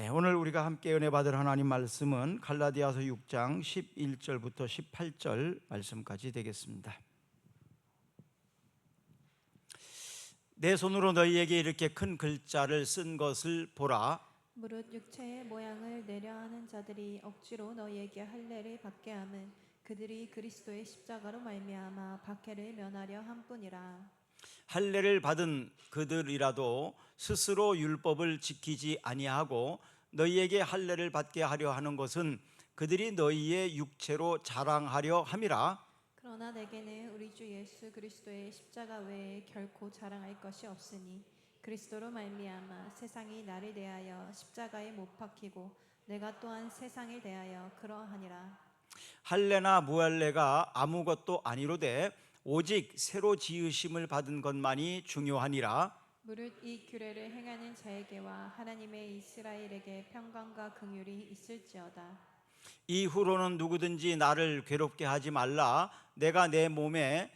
오늘 우리가 함께 은혜 받을 하나님 말씀은 갈라디아서 6장 11절부터 18절 말씀까지 되겠습니다. 내 손으로 너희에게 이렇게 큰 글자를 쓴 것을 보라. 무릇 육체의 모양을 내려하는 자들이 억지로 너희에게 할례를 받게 함은 그들이 그리스도의 십자가로 말미암아 박해를 면하려 함뿐이라. 할례를 받은 그들이라도 스스로 율법을 지키지 아니하고 너희에게 할례를 받게 하려 하는 것은 그들이 너희의 육체로 자랑하려 함이라. 그러나 내게는 우리 주 예수 그리스도의 십자가 외에 결코 자랑할 것이 없으니 그리스도로 말미암아 세상이 나를 대하여 십자가에 못 박히고 내가 또한 세상을 대하여 그러하니라. 할례나 무할례가 아무것도 아니로되 오직 새로 지으심을 받은 것만이 중요하니라. 무릇 이 규례를 행하는 자에게와 하나님의 이스라엘에게 평강과 긍휼이 있을지어다. 이후로는 누구든지 나를 괴롭게 하지 말라. 내가 내 몸에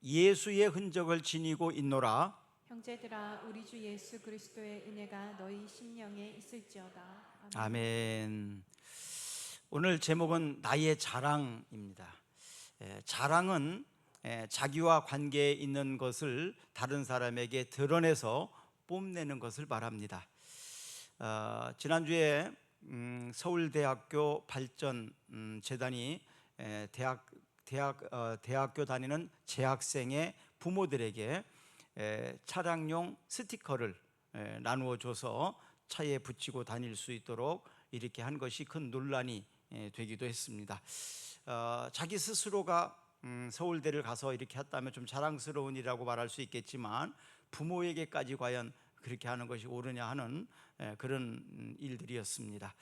예수의 흔적을 지니고 있노라. 형제들아, 우리 주 예수 그리스도의 은혜가 너희 심령에 있을지어다. 아멘. 오늘 제목은 나의 자랑입니다. 자랑은 자기와 관계에 있는 것을 다른 사람에게 드러내서 뽐내는 것을 말합니다. 지난주에 서울대학교 발전 재단이 대학교 다니는 재학생의 부모들에게 차량용 스티커를 나누어 줘서 차에 붙이고 다닐 수 있도록 이렇게 한 것이 큰 논란이 되기도 했습니다. 자기 스스로가 서울대를 가서 이렇게 했다면 좀 자랑스러운 일이라고 말할 수 있겠지만 부모에게까지 과연 그렇게 하는 것이 옳으냐 하는 그런 일들이었습니다.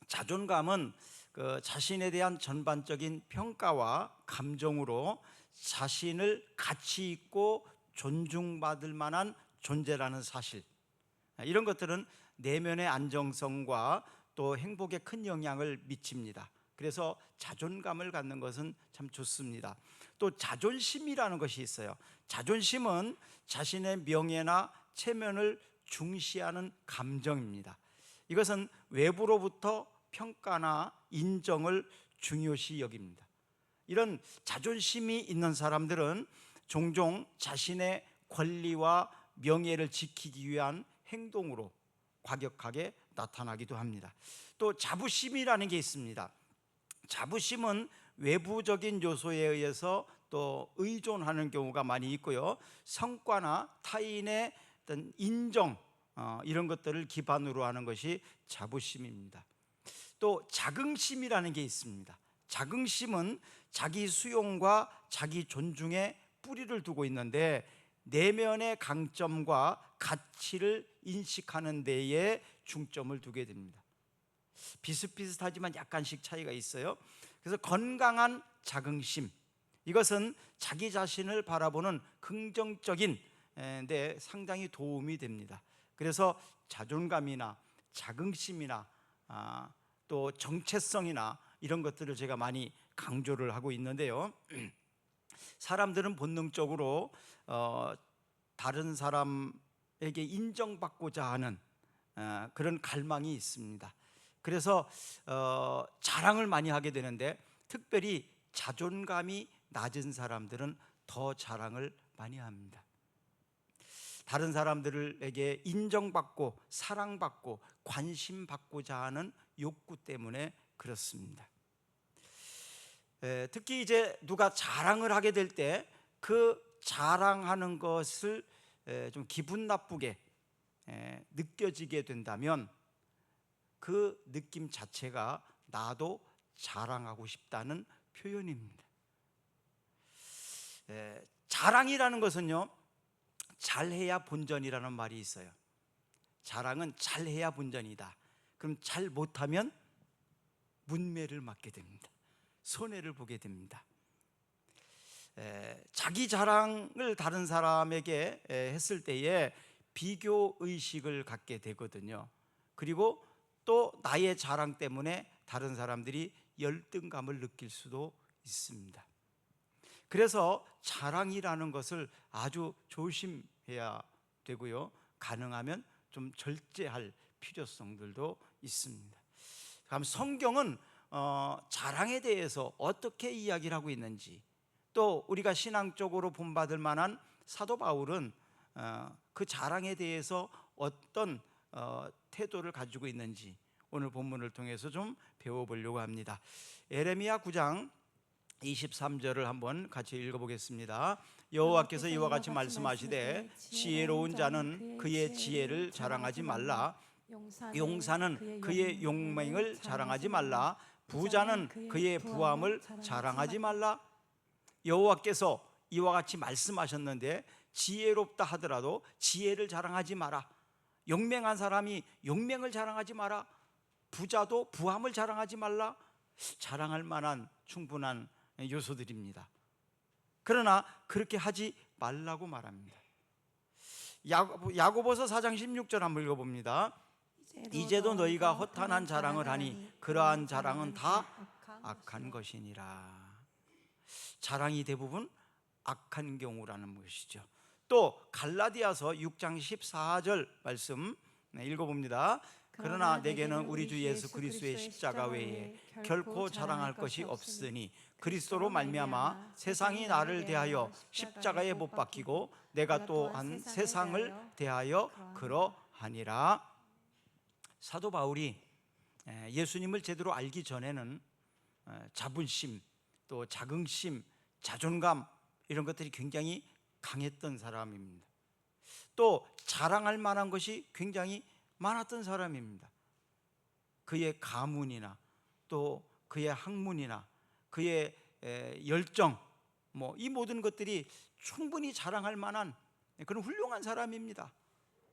자존감은 그 자신에 대한 전반적인 평가와 감정으로 자신을 가치 있고 존중받을 만한 존재라는 사실, 이런 것들은 내면의 안정성과 또 행복에 큰 영향을 미칩니다. 그래서 자존감을 갖는 것은 참 좋습니다. 또 자존심이라는 것이 있어요. 자존심은 자신의 명예나 체면을 중시하는 감정입니다. 이것은 외부로부터 평가나 인정을 중요시 여깁니다. 이런 자존심이 있는 사람들은 종종 자신의 권리와 명예를 지키기 위한 행동으로 과격하게 나타나기도 합니다. 또 자부심이라는 게 있습니다. 자부심은 외부적인 요소에 의해서 또 의존하는 경우가 많이 있고요. 성과나 타인의 어떤 인정, 이런 것들을 기반으로 하는 것이 자부심입니다. 또 자긍심이라는 게 있습니다. 자긍심은 자기 수용과 자기 존중에 뿌리를 두고 있는데 내면의 강점과 가치를 인식하는 데에 중점을 두게 됩니다. 비슷비슷하지만 약간씩 차이가 있어요. 그래서 건강한 자긍심, 이것은 자기 자신을 바라보는 긍정적인 데 상당히 도움이 됩니다. 그래서 자존감이나 자긍심이나 또 정체성이나 이런 것들을 제가 많이 강조를 하고 있는데요. 사람들은 본능적으로 다른 사람에게 인정받고자 하는 그런 갈망이 있습니다. 그래서 자랑을 많이 하게 되는데 특별히 자존감이 낮은 사람들은 더 자랑을 많이 합니다. 다른 사람들에게 인정받고 사랑받고 관심받고자 하는 욕구 때문에 그렇습니다. 특히 이제 누가 자랑을 하게 될 때 그 자랑하는 것을 좀 기분 나쁘게 느껴지게 된다면 그 느낌 자체가 나도 자랑하고 싶다는 표현입니다. 자랑이라는 것은요, 잘해야 본전이라는 말이 있어요. 자랑은 잘해야 본전이다. 그럼 잘 못하면 문매를 맞게 됩니다. 손해를 보게 됩니다. 자기 자랑을 다른 사람에게 했을 때에 비교 의식을 갖게 되거든요. 그리고 또 나의 자랑 때문에 다른 사람들이 열등감을 느낄 수도 있습니다. 그래서 자랑이라는 것을 아주 조심해야 되고요, 가능하면 좀 절제할 필요성들도 있습니다. 그럼 성경은 자랑에 대해서 어떻게 이야기를 하고 있는지, 또 우리가 신앙적으로 본받을 만한 사도 바울은 그 자랑에 대해서 어떤 태도를 가지고 있는지 오늘 본문을 통해서 좀 배워보려고 합니다. 예레미야 9장 23절을 한번 같이 읽어보겠습니다. 여호와께서 이와 같이 말씀하시되 지혜로운 자는 그의 지혜를 자랑하지 말라. 용사는 그의 용맹을 자랑하지 말라. 부자는 그의 부함을 자랑하지 말라. 여호와께서 이와 같이 말씀하셨는데 지혜롭다 하더라도 지혜를 자랑하지 마라. 용맹한 사람이 용맹을 자랑하지 마라. 부자도 부함을 자랑하지 말라. 자랑할 만한 충분한 요소들입니다. 그러나 그렇게 하지 말라고 말합니다. 야고보서 4장 16절 한번 읽어봅니다. 이제도 너희가 허탄한 자랑을 하니 그러한 자랑은 다 악한 것이니라. 자랑이 대부분 악한 경우라는 것이죠. 또 갈라디아서 6장 14절 말씀 읽어봅니다. 그러나 내게는 우리 주 예수 그리스도의 십자가 외에 결코 자랑할 것이 없으니 그리스도로 말미암아 세상이 나를 대하여 십자가에 못 박히고 내가 또한 세상을 대하여 그러하니라. 사도 바울이 예수님을 제대로 알기 전에는 자존심, 또 자긍심, 자존감 이런 것들이 굉장히 강했던 사람입니다. 또 자랑할 만한 것이 굉장히 많았던 사람입니다. 그의 가문이나 또 그의 학문이나 그의 열정, 이 모든 것들이 충분히 자랑할 만한 그런 훌륭한 사람입니다.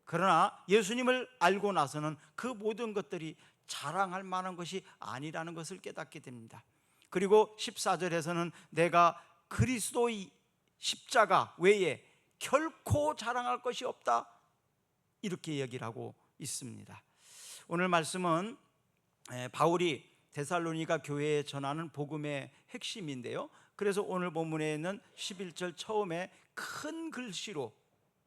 그러나 예수님을 알고 나서는 그 모든 것들이 자랑할 만한 것이 아니라는 것을 깨닫게 됩니다. 그리고 14절에서는 내가 그리스도의 십자가 외에 결코 자랑할 것이 없다, 이렇게 얘기를 하고 있습니다. 오늘 말씀은 바울이 데살로니가 교회에 전하는 복음의 핵심인데요. 그래서 오늘 본문에 있는 11절 처음에 큰 글씨로,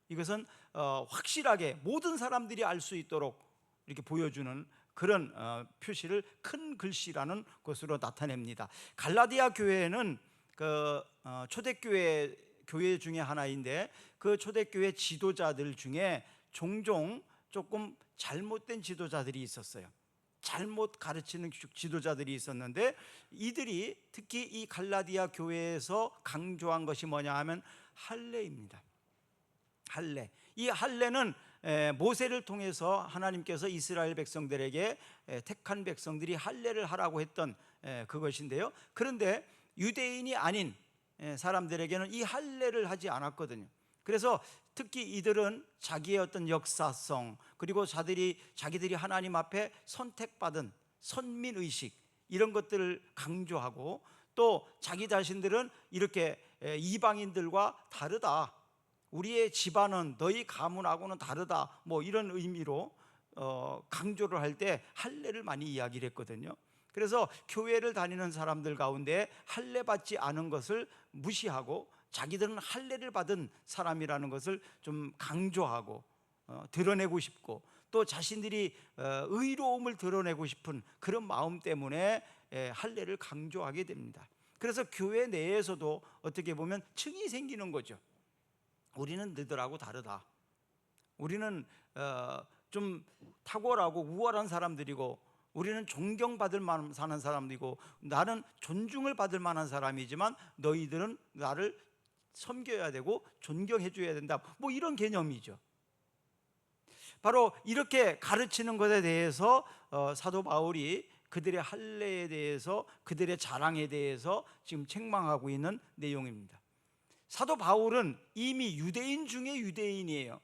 이것은 확실하게 모든 사람들이 알 수 있도록 이렇게 보여주는 그런 표시를 큰 글씨라는 것으로 나타냅니다. 갈라디아 교회는 그 초대교회 교회 중에 하나인데 그 초대교회 지도자들 중에 종종 조금 잘못된 지도자들이 있었어요. 잘못 가르치는 지도자들이 있었는데 이들이 특히 이 갈라디아 교회에서 강조한 것이 뭐냐 하면 할례입니다. 할례. 이 할례는 모세를 통해서 하나님께서 이스라엘 백성들에게 택한 백성들이 할례를 하라고 했던 그것인데요. 그런데 유대인이 아닌 사람들에게는 이 할례를 하지 않았거든요. 그래서 특히 이들은 자기의 어떤 역사성, 그리고 자기들이 하나님 앞에 선택받은 선민의식, 이런 것들을 강조하고, 또 자기 자신들은 이렇게 이방인들과 다르다, 우리의 집안은 너희 가문하고는 다르다, 이런 의미로 강조를 할 때 할례를 많이 이야기를 했거든요. 그래서 교회를 다니는 사람들 가운데 할례 받지 않은 것을 무시하고 자기들은 할례를 받은 사람이라는 것을 좀 강조하고 드러내고 싶고, 또 자신들이 의로움을 드러내고 싶은 그런 마음 때문에 할례를 강조하게 됩니다. 그래서 교회 내에서도 어떻게 보면 층이 생기는 거죠. 우리는 너희들하고 다르다. 우리는 좀 탁월하고 우월한 사람들이고, 우리는 존경받을 만한 사는 사람들이고, 나는 존중을 받을 만한 사람이지만 너희들은 나를 섬겨야 되고 존경해 줘야 된다, 이런 개념이죠. 바로 이렇게 가르치는 것에 대해서 사도 바울이 그들의 할례에 대해서, 그들의 자랑에 대해서 지금 책망하고 있는 내용입니다. 사도 바울은 이미 유대인 중에 유대인이에요.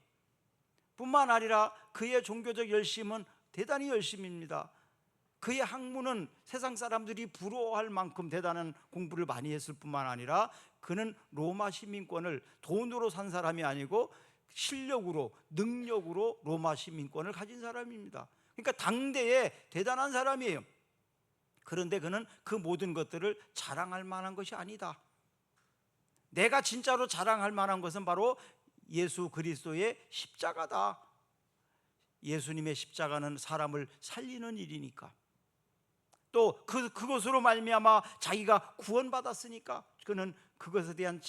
뿐만 아니라 그의 종교적 열심은 대단히 열심입니다. 그의 학문은 세상 사람들이 부러워할 만큼 대단한 공부를 많이 했을 뿐만 아니라 그는 로마 시민권을 돈으로 산 사람이 아니고 실력으로, 능력으로 로마 시민권을 가진 사람입니다. 그러니까 당대에 대단한 사람이에요. 그런데 그는 그 모든 것들을 자랑할 만한 것이 아니다. 내가 진짜로 자랑할 만한 것은 바로 예수 그리스도의 십자가다. 예수님의 십자가는 사람을 살리는 일이니까, 또 그것으로 말미암아 자기가 구원받았으니까 그는 그것에 대한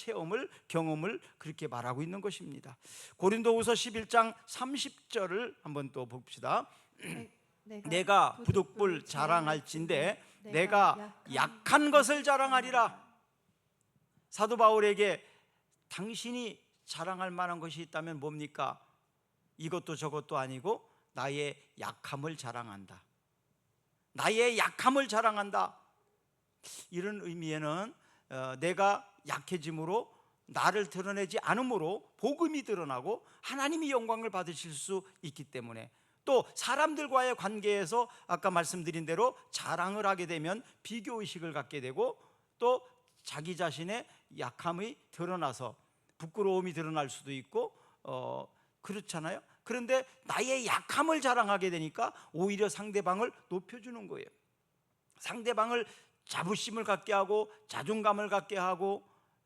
경험을 그렇게 말하고 있는 것입니다. 고린도후서 11장 30절을 한번 또 봅시다. 내가 부득불 자랑할진대 내가 약한 것을 자랑하리라. 사도 바울에게 당신이 자랑할 만한 것이 있다면 뭡니까? 이것도 저것도 아니고 나의 약함을 자랑한다. 나의 약함을 자랑한다. 이런 의미에는 내가 약해짐으로 나를 드러내지 않으므로 복음이 드러나고 하나님이 영광을 받으실 수 있기 때문에, 또 사람들과의 관계에서 아까 말씀드린 대로 자랑을 하게 되면 비교의식을 갖게 되고, 또 자기 자신의 약함이 드러나서 부끄러움이 드러날 수도 있고 그렇잖아요. 그런데 나의 약함을 자랑하게 되니까 오히려 상대방을 높여주는 거예요. 상대방을 자부심을 갖게 하고 자존감을 갖게 하고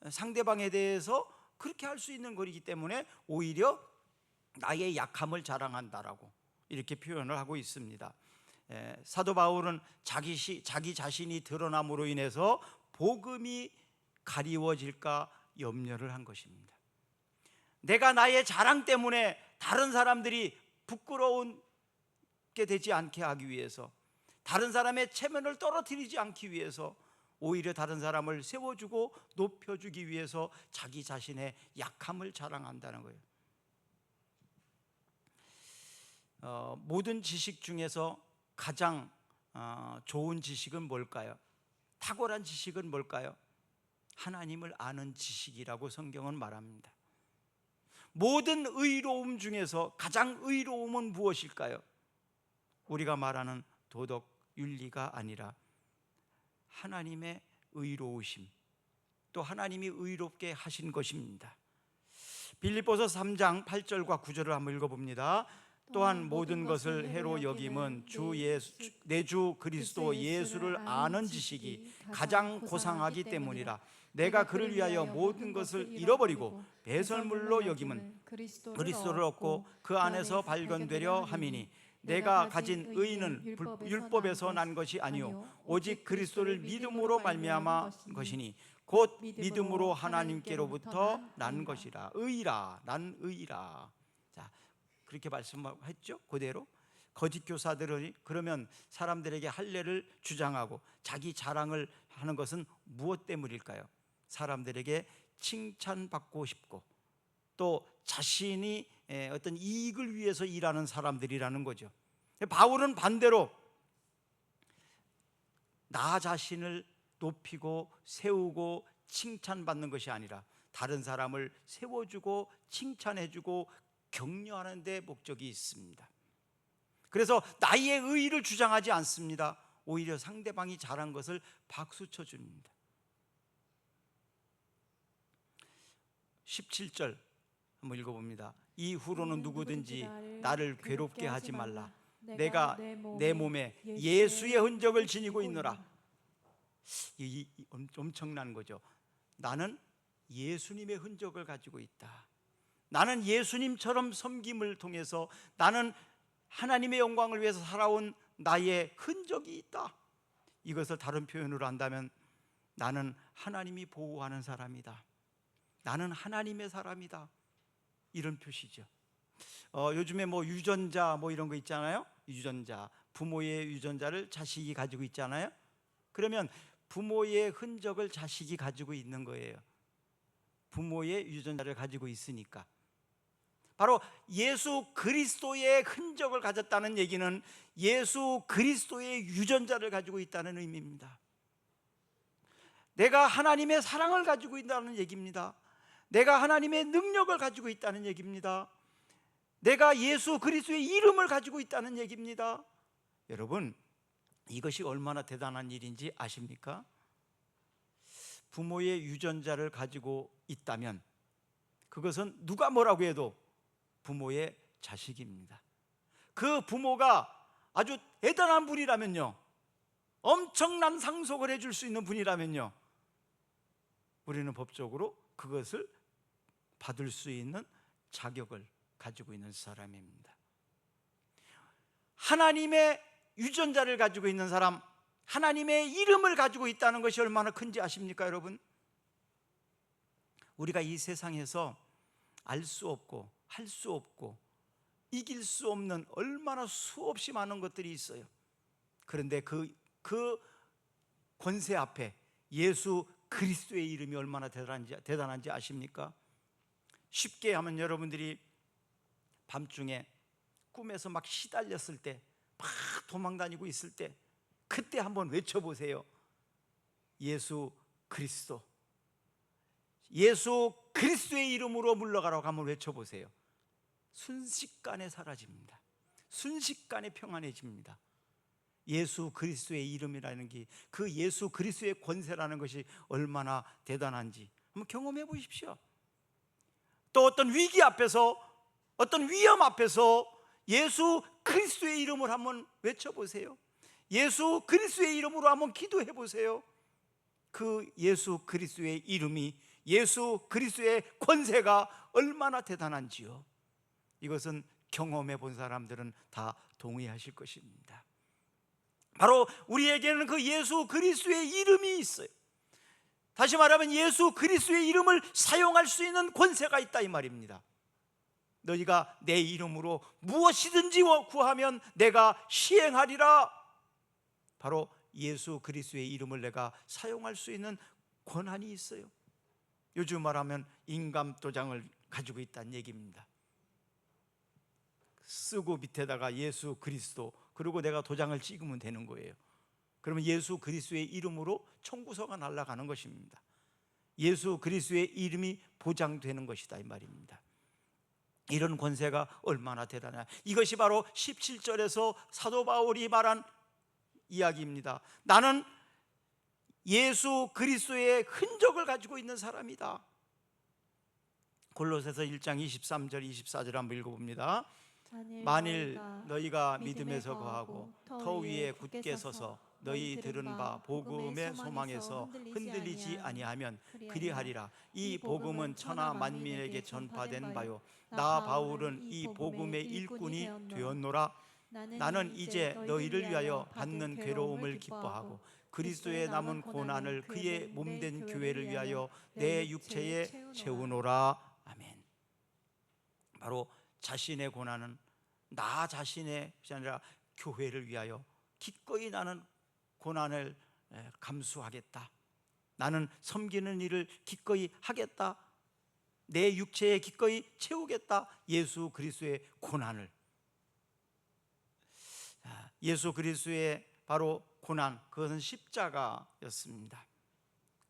상대방에 대해서 그렇게 할 수 있는 거이기 때문에 오히려 나의 약함을 자랑한다라고 이렇게 표현을 하고 있습니다. 사도 바울은 자기 자신이 드러남으로 인해서 복음이 가리워질까 염려를 한 것입니다. 내가 나의 자랑 때문에 다른 사람들이 부끄러운게 되지 않게 하기 위해서, 다른 사람의 체면을 떨어뜨리지 않기 위해서 오히려 다른 사람을 세워주고 높여주기 위해서 자기 자신의 약함을 자랑한다는 거예요. 모든 지식 중에서 가장 좋은 지식은 뭘까요? 탁월한 지식은 뭘까요? 하나님을 아는 지식이라고 성경은 말합니다. 모든 의로움 중에서 가장 의로움은 무엇일까요? 우리가 말하는 도덕, 윤리가 아니라 하나님의 의로우심, 또 하나님이 의롭게 하신 것입니다. 빌립보서 3장 8절과 9절을 한번 읽어봅니다. 또한 모든 것을 해로 여김은 내 주 그리스도 예수를 아는 지식이 가장 고상하기 때문이라. 내가 그를 위하여 모든 것을 잃어버리고 배설물로 여김은 그리스도를 얻고 그 안에서 발견되려 함이니 내가 가진 의는 율법에서 난 것이 아니요 오직 그리스도를 믿음으로 말미암아 것이니 곧 믿음으로 하나님께로부터 난 것이라. 의라, 난 의라. 자, 그렇게 말씀했죠. 그대로 거짓 교사들은 그러면 사람들에게 할례를 주장하고 자기 자랑을 하는 것은 무엇 때문일까요? 사람들에게 칭찬받고 싶고 또 자신이 어떤 이익을 위해서 일하는 사람들이라는 거죠. 바울은 반대로 나 자신을 높이고 세우고 칭찬받는 것이 아니라 다른 사람을 세워주고 칭찬해주고 격려하는 데 목적이 있습니다. 그래서 나의 의의를 주장하지 않습니다. 오히려 상대방이 잘한 것을 박수쳐 줍니다. 17절 한번 읽어봅니다. 이후로는 누구든지 나를 괴롭게 하지 말라. 내가 내 몸에 예수의 흔적을 지니고 있노라. 이 엄청난 거죠. 나는 예수님의 흔적을 가지고 있다. 나는 예수님처럼 섬김을 통해서 나는 하나님의 영광을 위해서 살아온 나의 흔적이 있다. 이것을 다른 표현으로 한다면 나는 하나님이 보호하는 사람이다. 나는 하나님의 사람이다. 이런 표시죠. 요즘에 유전자 이런 거 있잖아요. 유전자, 부모의 유전자를 자식이 가지고 있잖아요. 그러면 부모의 흔적을 자식이 가지고 있는 거예요. 부모의 유전자를 가지고 있으니까. 바로 예수 그리스도의 흔적을 가졌다는 얘기는 예수 그리스도의 유전자를 가지고 있다는 의미입니다. 내가 하나님의 사랑을 가지고 있다는 얘기입니다. 내가 하나님의 능력을 가지고 있다는 얘기입니다. 내가 예수 그리스도의 이름을 가지고 있다는 얘기입니다. 여러분, 이것이 얼마나 대단한 일인지 아십니까? 부모의 유전자를 가지고 있다면 그것은 누가 뭐라고 해도 부모의 자식입니다. 그 부모가 아주 대단한 분이라면요, 엄청난 상속을 해줄 수 있는 분이라면요, 우리는 법적으로 그것을 받을 수 있는 자격을 가지고 있는 사람입니다. 하나님의 유전자를 가지고 있는 사람, 하나님의 이름을 가지고 있다는 것이 얼마나 큰지 아십니까, 여러분? 우리가 이 세상에서 알 수 없고 할 수 없고 이길 수 없는 얼마나 수없이 많은 것들이 있어요. 그런데 그 권세 앞에 예수 그리스도의 이름이 얼마나 대단한지 아십니까? 쉽게 하면 여러분들이 밤중에 꿈에서 막 시달렸을 때, 막 도망다니고 있을 때, 그때 한번 외쳐보세요. 예수 그리스도, 예수 그리스도의 이름으로 물러가라고 한번 외쳐보세요. 순식간에 사라집니다. 순식간에 평안해집니다. 예수 그리스도의 이름이라는 게, 그 예수 그리스도의 권세라는 것이 얼마나 대단한지 한번 경험해 보십시오. 또 어떤 위기 앞에서, 어떤 위험 앞에서 예수 그리스도의 이름을 한번 외쳐보세요. 예수 그리스도의 이름으로 한번 기도해 보세요. 그 예수 그리스도의 이름이, 예수 그리스도의 권세가 얼마나 대단한지요. 이것은 경험해 본 사람들은 다 동의하실 것입니다. 바로 우리에게는 그 예수 그리스도의 이름이 있어요. 다시 말하면 예수 그리스도의 이름을 사용할 수 있는 권세가 있다 이 말입니다. 너희가 내 이름으로 무엇이든지 구하면 내가 시행하리라. 바로 예수 그리스도의 이름을 내가 사용할 수 있는 권한이 있어요. 요즘 말하면 인감도장을 가지고 있다는 얘기입니다. 쓰고 밑에다가 예수 그리스도, 그리고 내가 도장을 찍으면 되는 거예요. 그러면 예수 그리스도의 이름으로 청구서가 날아가는 것입니다. 예수 그리스도의 이름이 보장되는 것이다 이 말입니다. 이런 권세가 얼마나 대단하냐. 이것이 바로 17절에서 사도 바울이 말한 이야기입니다. 나는 예수 그리스도의 흔적을 가지고 있는 사람이다. 골로새서 1장 23절 24절 한번 읽어봅니다. 만일 너희가 믿음에서 거하고 터 위에 굳게 서서 너희 들은 바 복음의 소망에서 흔들리지 아니하면 그리하리라. 이 복음은 천하 만민에게 전파된 바요, 나 바울은 이 복음의 일꾼이 되었노라. 나는 이제 너희를 위하여 받는 괴로움을 기뻐하고 그리스도의 남은 고난을 그의 몸된 교회를 위하여 내 육체에 채우노라. 아멘. 바로 자신의 고난은 나 자신의 것이 아니라 교회를 위하여 기꺼이 나는 고난을 감수하겠다. 나는 섬기는 일을 기꺼이 하겠다. 내 육체에 기꺼이 채우겠다. 예수 그리스도의 고난을, 예수 그리스도의 바로 고난, 그것은 십자가였습니다.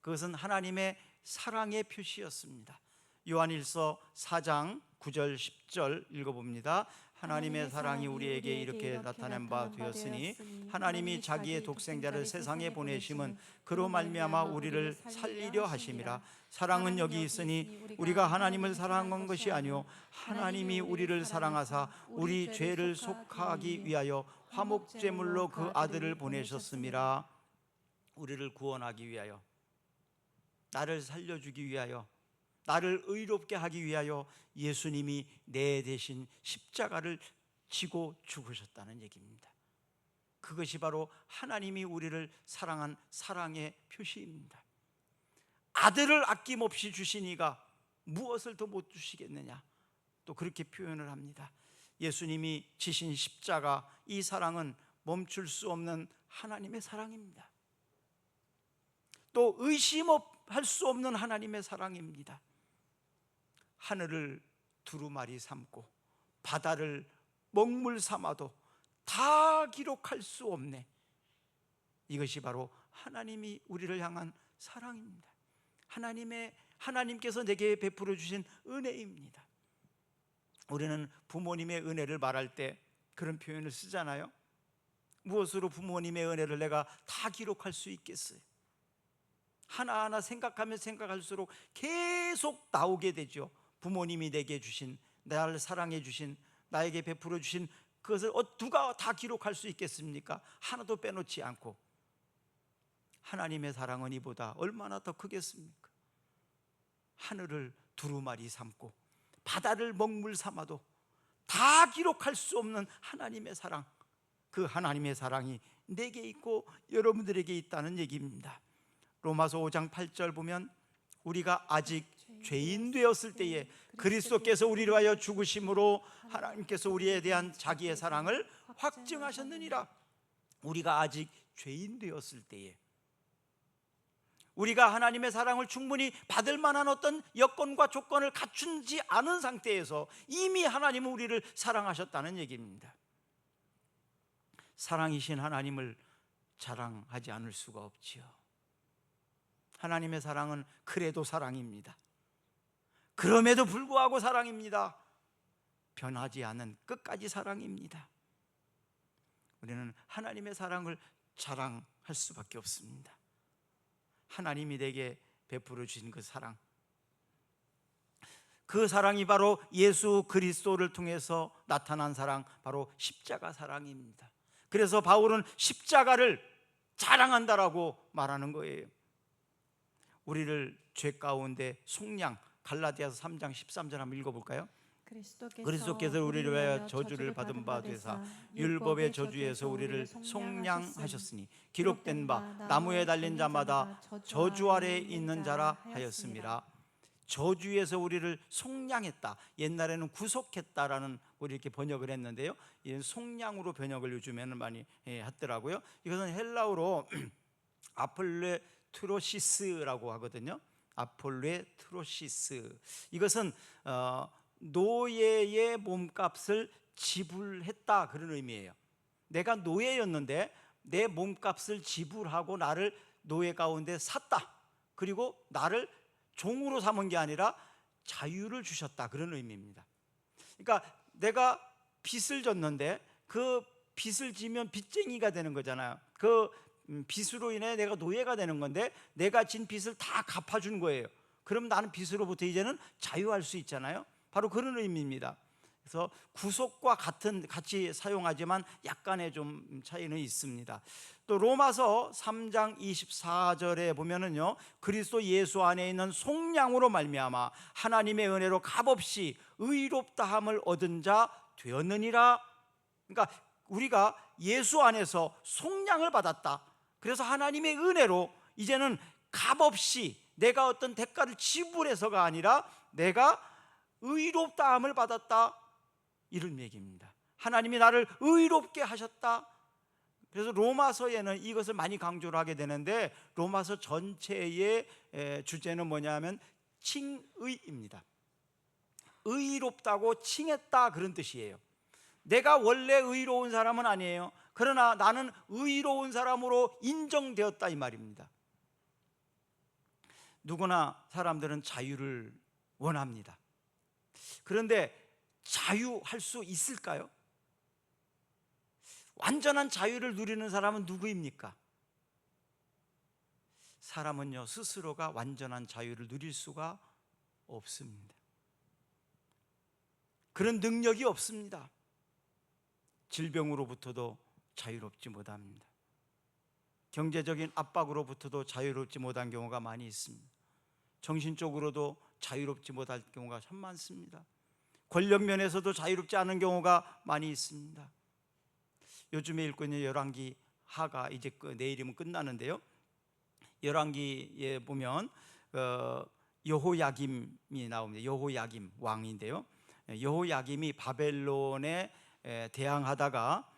그것은 하나님의 사랑의 표시였습니다. 요한일서 4장 9절 10절 읽어봅니다. 하나님의 사랑이 우리에게 이렇게 나타낸 바 되었으니 하나님이 자기의 독생자를 세상에 보내심은 그로 말미암아 우리를 살리려 하심이라. 사랑은 여기 있으니 우리가 하나님을 사랑한 것이 아니요 하나님이 우리를 사랑하사 우리 죄를 속하기 위하여 화목제물로 그 아들을 보내셨음이라. 우리를 구원하기 위하여, 나를 살려주기 위하여, 나를 의롭게 하기 위하여 예수님이 내 대신 십자가를 지고 죽으셨다는 얘기입니다. 그것이 바로 하나님이 우리를 사랑한 사랑의 표시입니다. 아들을 아낌없이 주시니가 무엇을 더 못 주시겠느냐, 또 그렇게 표현을 합니다. 예수님이 지신 십자가, 이 사랑은 멈출 수 없는 하나님의 사랑입니다. 또 의심할 수 없는 하나님의 사랑입니다. 하늘을 두루마리 삼고 바다를 먹물 삼아도 다 기록할 수 없네. 이것이 바로 하나님이 우리를 향한 사랑입니다. 하나님께서 내게 베풀어 주신 은혜입니다. 우리는 부모님의 은혜를 말할 때 그런 표현을 쓰잖아요. 무엇으로 부모님의 은혜를 내가 다 기록할 수 있겠어요? 하나하나 생각하면 생각할수록 계속 나오게 되죠. 부모님이 내게 주신, 나를 사랑해 주신, 나에게 베풀어 주신 그것을 누가 다 기록할 수 있겠습니까? 하나도 빼놓지 않고. 하나님의 사랑은 이보다 얼마나 더 크겠습니까? 하늘을 두루마리 삼고 바다를 먹물 삼아도 다 기록할 수 없는 하나님의 사랑, 그 하나님의 사랑이 내게 있고 여러분들에게 있다는 얘기입니다. 로마서 5장 8절 보면 우리가 아직 죄인 되었을 때에 그리스도께서 우리를 위하여 죽으심으로 하나님께서 우리에 대한 자기의 사랑을 확증하셨느니라. 우리가 아직 죄인 되었을 때에, 우리가 하나님의 사랑을 충분히 받을 만한 어떤 여건과 조건을 갖춘지 않은 상태에서 이미 하나님은 우리를 사랑하셨다는 얘기입니다. 사랑이신 하나님을 자랑하지 않을 수가 없지요. 하나님의 사랑은 그래도 사랑입니다. 그럼에도 불구하고 사랑입니다. 변하지 않는 끝까지 사랑입니다. 우리는 하나님의 사랑을 자랑할 수밖에 없습니다. 하나님이 내게 베풀어 주신 그 사랑, 그 사랑이 바로 예수 그리스도를 통해서 나타난 사랑, 바로 십자가 사랑입니다. 그래서 바울은 십자가를 자랑한다라고 말하는 거예요. 우리를 죄 가운데 속량, 갈라디아서 3장 13절 한번 읽어볼까요? 그리스도께서 우리를 위하여 저주를 받은 바 되사 율법의 저주에서 우리를 속량하셨으니 기록된 바 나무에 달린 자마다 저주 아래에 있는 자라 하였음이라. 저주에서 우리를 속량했다. 옛날에는 구속했다라는 우리 이렇게 번역을 했는데요, 속량으로 번역을 요즘에는 많이 하더라고요. 이것은 헬라어로 아폴레트로시스라고 하거든요. 아폴레트로시스. 이것은 노예의 몸값을 지불했다, 그런 의미예요. 내가 노예였는데 내 몸값을 지불하고 나를 노예 가운데 샀다. 그리고 나를 종으로 삼은 게 아니라 자유를 주셨다, 그런 의미입니다. 그러니까 내가 빚을 졌는데 그 빚을 지면 빚쟁이가 되는 거잖아요. 그 빚으로 인해 내가 노예가 되는 건데 내가 진 빚을 다 갚아준 거예요. 그럼 나는 빚으로부터 이제는 자유할 수 있잖아요. 바로 그런 의미입니다. 그래서 구속과 같이 사용하지만 약간의 좀 차이는 있습니다. 또 로마서 3장 24절에 보면은요, 그리스도 예수 안에 있는 속량으로 말미암아 하나님의 은혜로 값없이 의롭다함을 얻은 자 되었느니라. 그러니까 우리가 예수 안에서 속량을 받았다. 그래서 하나님의 은혜로 이제는 값없이 내가 어떤 대가를 지불해서가 아니라 내가 의롭다함을 받았다, 이런 얘기입니다. 하나님이 나를 의롭게 하셨다. 그래서 로마서에는 이것을 많이 강조를 하게 되는데, 로마서 전체의 주제는 뭐냐면 칭의입니다. 의롭다고 칭했다, 그런 뜻이에요. 내가 원래 의로운 사람은 아니에요. 그러나 나는 의로운 사람으로 인정되었다, 이 말입니다. 누구나 사람들은 자유를 원합니다. 그런데 자유할 수 있을까요? 완전한 자유를 누리는 사람은 누구입니까? 사람은요, 스스로가 완전한 자유를 누릴 수가 없습니다. 그런 능력이 없습니다. 질병으로부터도 자유롭지 못합니다. 경제적인 압박으로부터도 자유롭지 못한 경우가 많이 있습니다. 정신적으로도 자유롭지 못할 경우가 참 많습니다. 권력 면에서도 자유롭지 않은 경우가 많이 있습니다. 요즘에 읽고 있는 열왕기 하가 이제 내일이면 끝나는데요, 열왕기에 보면 여호야김이 나옵니다. 여호야김 왕인데요, 여호야김이 바벨론에 대항하다가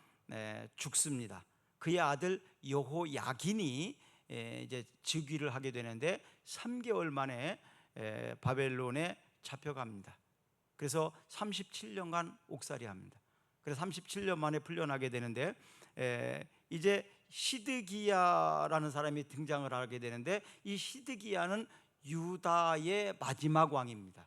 죽습니다. 그의 아들 여호야긴이 이제 즉위를 하게 되는데 3개월 만에 바벨론에 잡혀갑니다. 그래서 37년간 옥살이합니다. 그래서 37년 만에 풀려나게 되는데 이제 시드기야라는 사람이 등장을 하게 되는데, 이 시드기야는 유다의 마지막 왕입니다.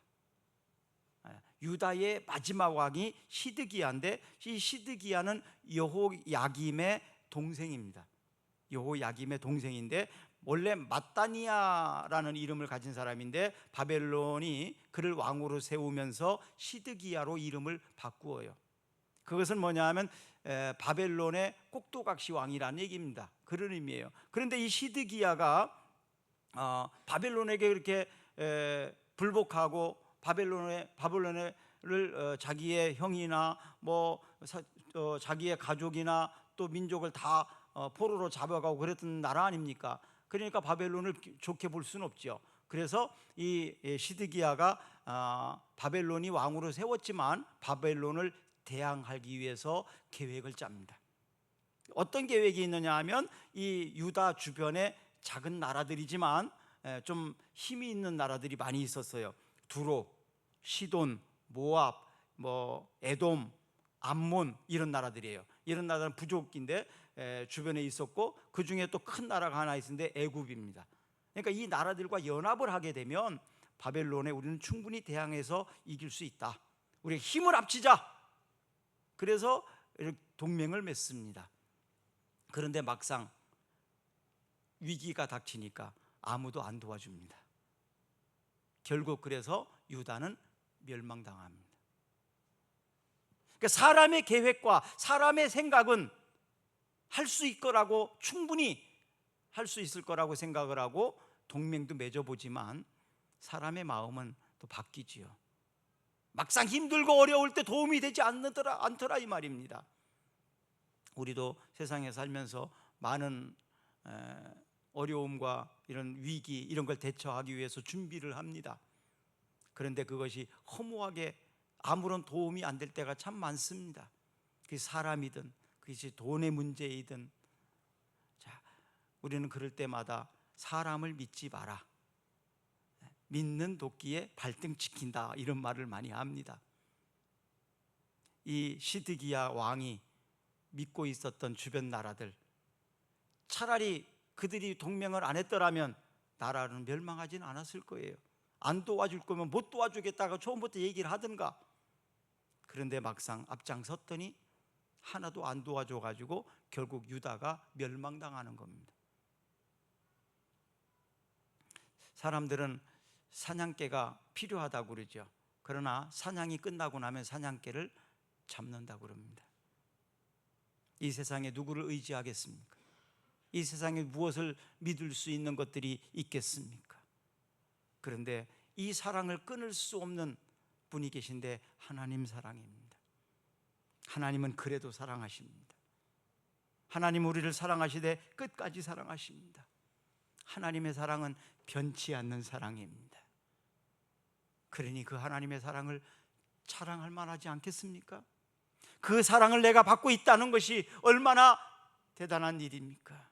유다의 마지막 왕이 시드기야인데, 이 시드기야는 여호야김의 동생입니다. 여호야김의 동생인데 원래 마따니아라는 이름을 가진 사람인데 바벨론이 그를 왕으로 세우면서 시드기야로 이름을 바꾸어요. 그것은 뭐냐 하면 바벨론의 꼭두각시 왕이라는 얘기입니다. 그런 의미예요. 그런데 이 시드기야가 바벨론에게 그렇게 불복하고 바벨론을 자기의 형이나 뭐 또 자기의 가족이나 또 민족을 다 포로로 잡아가고 그랬던 나라 아닙니까? 그러니까 바벨론을 좋게 볼 수는 없죠. 그래서 이 시드기야가 바벨론이 왕으로 세웠지만 바벨론을 대항하기 위해서 계획을 짭니다. 어떤 계획이 있느냐 하면 이 유다 주변에 작은 나라들이지만 좀 힘이 있는 나라들이 많이 있었어요. 두로, 시돈, 모압, 에돔, 암몬 이런 나라들이에요. 이런 나라는 부족인데 주변에 있었고, 그 중에 또 큰 나라가 하나 있는데 애굽입니다. 그러니까 이 나라들과 연합을 하게 되면 바벨론에 우리는 충분히 대항해서 이길 수 있다. 우리 힘을 합치자. 그래서 이렇게 동맹을 맺습니다. 그런데 막상 위기가 닥치니까 아무도 안 도와줍니다. 결국 그래서 유다는 멸망당합니다. 그러니까 사람의 계획과 사람의 생각은 할 수 있거라고, 충분히 할 수 있을 거라고 생각을 하고 동맹도 맺어보지만 사람의 마음은 또 바뀌지요. 막상 힘들고 어려울 때 도움이 되지 않더라 이 말입니다. 우리도 세상에 살면서 많은 어려움과 이런 위기, 이런 걸 대처하기 위해서 준비를 합니다. 그런데 그것이 허무하게 아무런 도움이 안 될 때가 참 많습니다. 그게 사람이든 그것이 돈의 문제이든, 자, 우리는 그럴 때마다 사람을 믿지 마라. 믿는 도끼에 발등 찍힌다, 이런 말을 많이 합니다. 이 시드기야 왕이 믿고 있었던 주변 나라들, 차라리 그들이 동맹을 안 했더라면 나라는 멸망하지는 않았을 거예요. 안 도와줄 거면 못 도와주겠다고 처음부터 얘기를 하든가. 그런데 막상 앞장섰더니 하나도 안 도와줘가지고 결국 유다가 멸망당하는 겁니다. 사람들은 사냥개가 필요하다고 그러죠. 그러나 사냥이 끝나고 나면 사냥개를 잡는다고 그럽니다. 이 세상에 누구를 의지하겠습니까? 이 세상에 무엇을 믿을 수 있는 것들이 있겠습니까? 그런데 이 사랑을 끊을 수 없는 분이 계신데 하나님 사랑입니다. 하나님은 그래도 사랑하십니다. 하나님 우리를 사랑하시되 끝까지 사랑하십니다. 하나님의 사랑은 변치 않는 사랑입니다. 그러니 그 하나님의 사랑을 자랑할 만하지 않겠습니까? 그 사랑을 내가 받고 있다는 것이 얼마나 대단한 일입니까?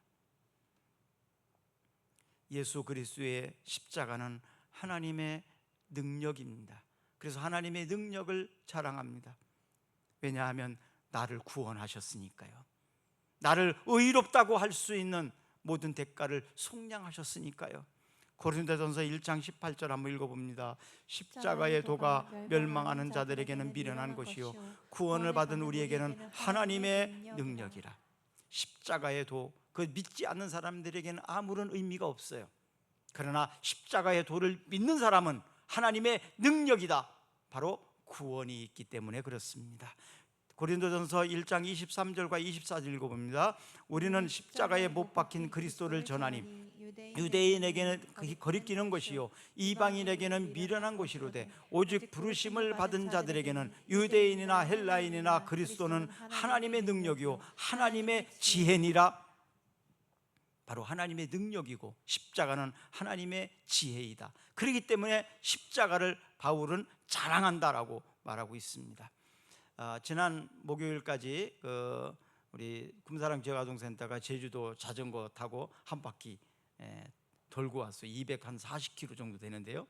예수 그리스도의 십자가는 하나님의 능력입니다. 그래서 하나님의 능력을 자랑합니다. 왜냐하면 나를 구원하셨으니까요. 나를 의롭다고 할 수 있는 모든 대가를 속량하셨으니까요. 고린도전서 1장 18절 한번 읽어봅니다. 십자가의 도가 멸망하는 자들에게는 미련한 것이요 구원을 받은 우리에게는 하나님의 능력이라. 십자가의 도, 그 믿지 않는 사람들에게는 아무런 의미가 없어요. 그러나 십자가의 도를 믿는 사람은 하나님의 능력이다. 바로 구원이 있기 때문에 그렇습니다. 고린도전서 1장 23절과 24절 읽어봅니다. 우리는 십자가에 못 박힌 그리스도를 전하니 유대인에게는 거리끼는 것이요 이방인에게는 미련한 것이로되 오직 부르심을 받은 자들에게는 유대인이나 헬라인이나 그리스도는 하나님의 능력이요 하나님의 지혜니라. 바로 하나님의 능력이고 십자가는 하나님의 지혜이다. 그렇기 때문에 십자가를 바울은 자랑한다라고 말하고 있습니다. 지난 목요일까지 우리 금사랑 재활동센터가 제주도 자전거 타고 한 바퀴 돌고 왔어요. 240km 정도 되는데요.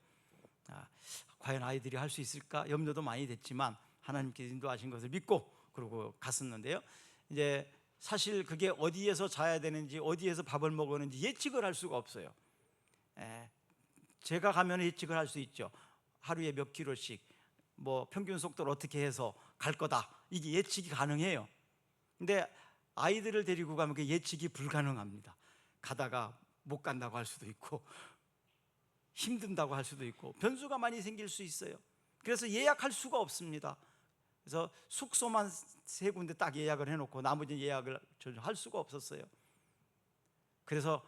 과연 아이들이 할 수 있을까 염려도 많이 됐지만 하나님께서 인도하신 것을 믿고 그러고 갔었는데요. 이제 사실 그게 어디에서 자야 되는지 어디에서 밥을 먹었는지 예측을 할 수가 없어요. 제가 가면 예측을 할 수 있죠. 하루에 몇 킬로씩 평균 속도를 어떻게 해서 갈 거다, 이게 예측이 가능해요. 근데 아이들을 데리고 가면 그 예측이 불가능합니다. 가다가 못 간다고 할 수도 있고 힘든다고 할 수도 있고 변수가 많이 생길 수 있어요. 그래서 예약할 수가 없습니다. 그래서 숙소만 3군데 딱 예약을 해놓고 나머지 예약을 전혀 할 수가 없었어요. 그래서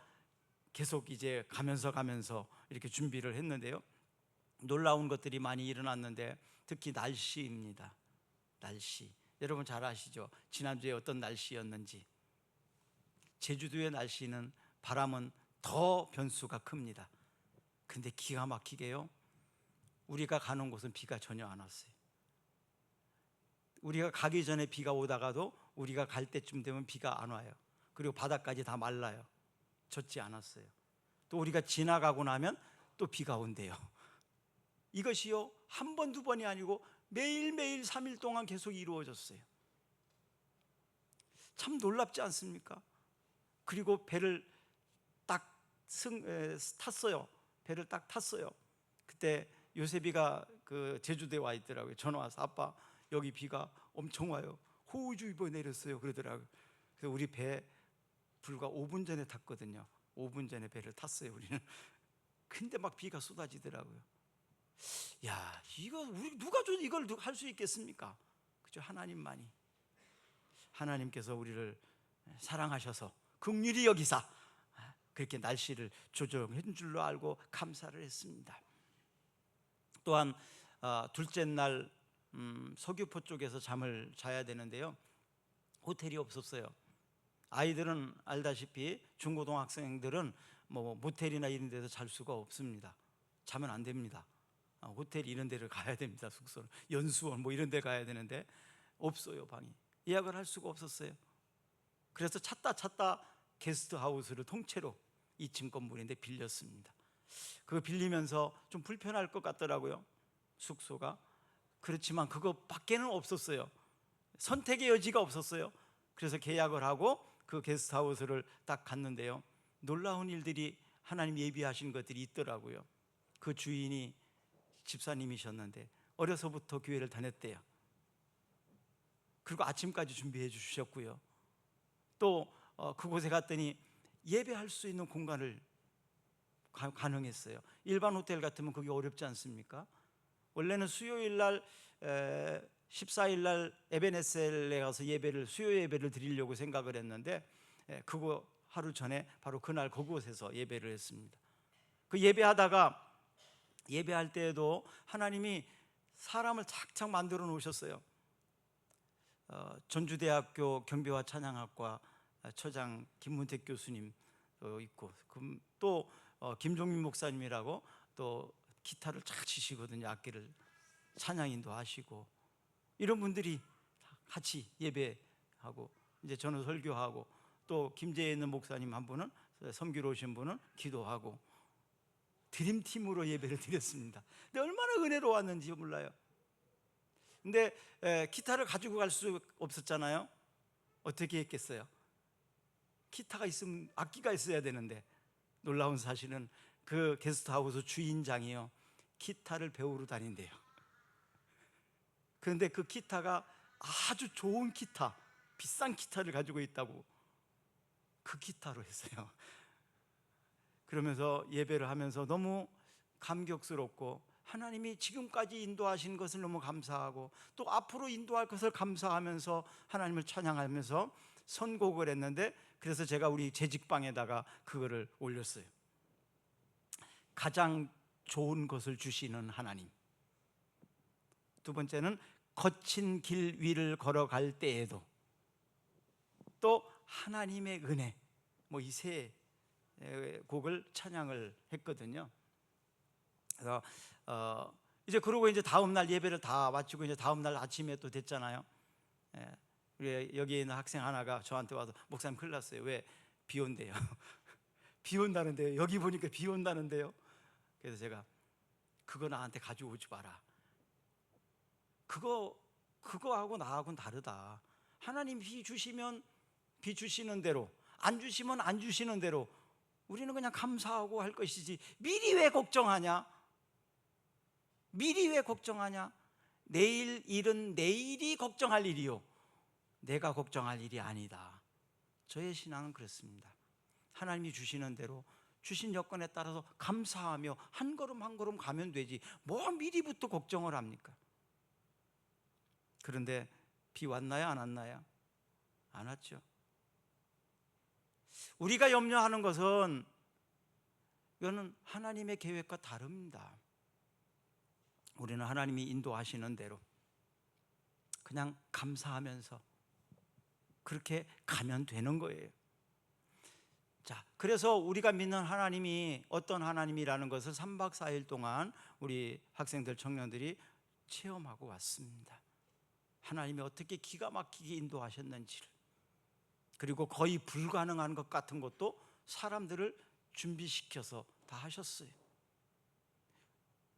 계속 이제 가면서 이렇게 준비를 했는데요. 놀라운 것들이 많이 일어났는데 특히 날씨입니다. 날씨. 여러분 잘 아시죠? 지난주에 어떤 날씨였는지. 제주도의 날씨는, 바람은 더 변수가 큽니다. 근데 기가 막히게요, 우리가 가는 곳은 비가 전혀 안 왔어요. 우리가 가기 전에 비가 오다가도 우리가 갈 때쯤 되면 비가 안 와요. 그리고 바닥까지 다 말라요. 젖지 않았어요. 또 우리가 지나가고 나면 또 비가 온대요. 이것이요, 한 번, 두 번이 아니고 매일매일 3일 동안 계속 이루어졌어요. 참 놀랍지 않습니까? 그리고 배를 딱 탔어요. 배를 딱 탔어요. 그때 요셉이가 그 제주도에 와 있더라고요. 전화 와서, 아빠 여기 비가 엄청 와요. 호우주의보 내렸어요. 그러더라고요. 그래서 우리 배 불과 5분 전에 탔거든요. 5분 전에 배를 탔어요, 우리는. 근데 막 비가 쏟아지더라고요. 야, 이거 우리 누가 이걸 할 수 있겠습니까? 그죠? 하나님만이. 하나님께서 우리를 사랑하셔서 긍휼히 여기사 그렇게 날씨를 조정한 줄로 알고 감사를 했습니다. 또한 둘째 날 서귀포 쪽에서 잠을 자야 되는데요, 호텔이 없었어요. 아이들은 알다시피 중고등학생들은 뭐 모텔이나 이런 데서 잘 수가 없습니다. 자면 안 됩니다. 호텔 이런 데를 가야 됩니다. 숙소는 연수원 뭐 이런 데 가야 되는데 없어요. 방이 예약을 할 수가 없었어요. 그래서 찾다 게스트하우스를 통째로 2층 건물인데 빌렸습니다. 그거 빌리면서 좀 불편할 것 같더라고요, 숙소가. 그렇지만 그거밖에는 없었어요. 선택의 여지가 없었어요. 그래서 계약을 하고 그 게스트하우스를 딱 갔는데요, 놀라운 일들이, 하나님 예비하신 것들이 있더라고요. 그 주인이 집사님이셨는데 어려서부터 교회를 다녔대요. 그리고 아침까지 준비해 주셨고요. 또 그곳에 갔더니 예배할 수 있는 공간을 가능했어요. 일반 호텔 같으면 그게 어렵지 않습니까? 원래는 수요일 날 14일 날 에베네셀에 가서 수요 예배를 드리려고 생각을 했는데, 그거 하루 전에 바로 그날 그곳에서 예배를 했습니다. 그 예배할 때에도 하나님이 사람을 착착 만들어 놓으셨어요. 전주대학교 경배와 찬양학과 처장 김문택 교수님도 있고, 또 김종민 목사님이라고 또 기타를 잘 치시거든요. 악기를 찬양인도 하시고, 이런 분들이 같이 예배하고, 이제 저는 설교하고, 또 김제에 있는 목사님 한 분은, 섬기러 오신 분은 기도하고, 드림팀으로 예배를 드렸습니다. 근데 얼마나 은혜로웠는지 몰라요. 근데 기타를 가지고 갈 수 없었잖아요. 어떻게 했겠어요? 기타가 있으면 악기가 있어야 되는데, 놀라운 사실은 그 게스트하우스 주인장이요, 기타를 배우러 다닌대요. 그런데 그 기타가 아주 좋은 기타, 비싼 기타를 가지고 있다고 그 기타로 했어요. 그러면서 예배를 하면서 너무 감격스럽고, 하나님이 지금까지 인도하신 것을 너무 감사하고, 또 앞으로 인도할 것을 감사하면서 하나님을 찬양하면서 선곡을 했는데, 그래서 제가 우리 재직방에다가 그거를 올렸어요. 가장 좋은 것을 주시는 하나님. 두 번째는 거친 길 위를 걸어갈 때에도 또 하나님의 은혜, 뭐 이 세 곡을 찬양을 했거든요. 그래서 이제 그러고 이제 다음 날 예배를 다 마치고 이제 다음 날 아침에 또 됐잖아요. 우리 여기 있는 학생 하나가 저한테 와서, 목사님 큰일 났어요. 왜? 비 온대요. 비 온다는데요. 여기 보니까 비 온다는데요. 그래서 제가, 그거 나한테 가지고 오지 마라. 그거하고 나하고는 다르다. 하나님 비 주시면 비 주시는 대로, 안 주시면 안 주시는 대로 우리는 그냥 감사하고 할 것이지, 미리 왜 걱정하냐? 미리 왜 걱정하냐? 내일 일은 내일이 걱정할 일이요, 내가 걱정할 일이 아니다. 저의 신앙은 그렇습니다. 하나님이 주시는 대로, 주신 여건에 따라서 감사하며 한 걸음 한 걸음 가면 되지, 뭐 미리부터 걱정을 합니까? 그런데 비 왔나요? 안 왔나요? 안 왔죠. 우리가 염려하는 것은, 이거는 하나님의 계획과 다릅니다. 우리는 하나님이 인도하시는 대로, 그냥 감사하면서 그렇게 가면 되는 거예요. 자, 그래서 우리가 믿는 하나님이 어떤 하나님이라는 것을 3박 4일 동안 우리 학생들, 청년들이 체험하고 왔습니다. 하나님이 어떻게 기가 막히게 인도하셨는지를, 그리고 거의 불가능한 것 같은 것도 사람들을 준비시켜서 다 하셨어요.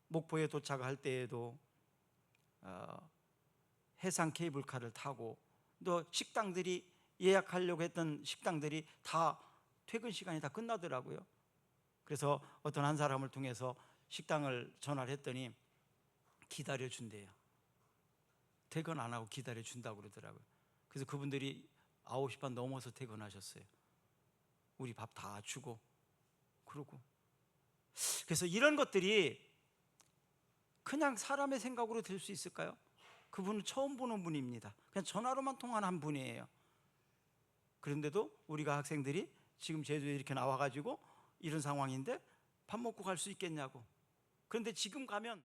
목포에 도착할 때에도 해상 케이블카를 타고, 또 식당들이, 예약하려고 했던 식당들이 다 퇴근 시간이 다 끝나더라고요. 그래서 어떤 한 사람을 통해서 식당을 전화를 했더니 기다려준대요. 퇴근 안 하고 기다려준다고 그러더라고요. 그래서 그분들이 9시 반 넘어서 퇴근하셨어요. 우리 밥 다 주고 그러고. 그래서 이런 것들이 그냥 사람의 생각으로 될 수 있을까요? 그분은 처음 보는 분입니다. 그냥 전화로만 통화한 한 분이에요. 그런데도 우리가 학생들이 지금 제주에 이렇게 나와가지고 이런 상황인데 밥 먹고 갈 수 있겠냐고. 그런데 지금 가면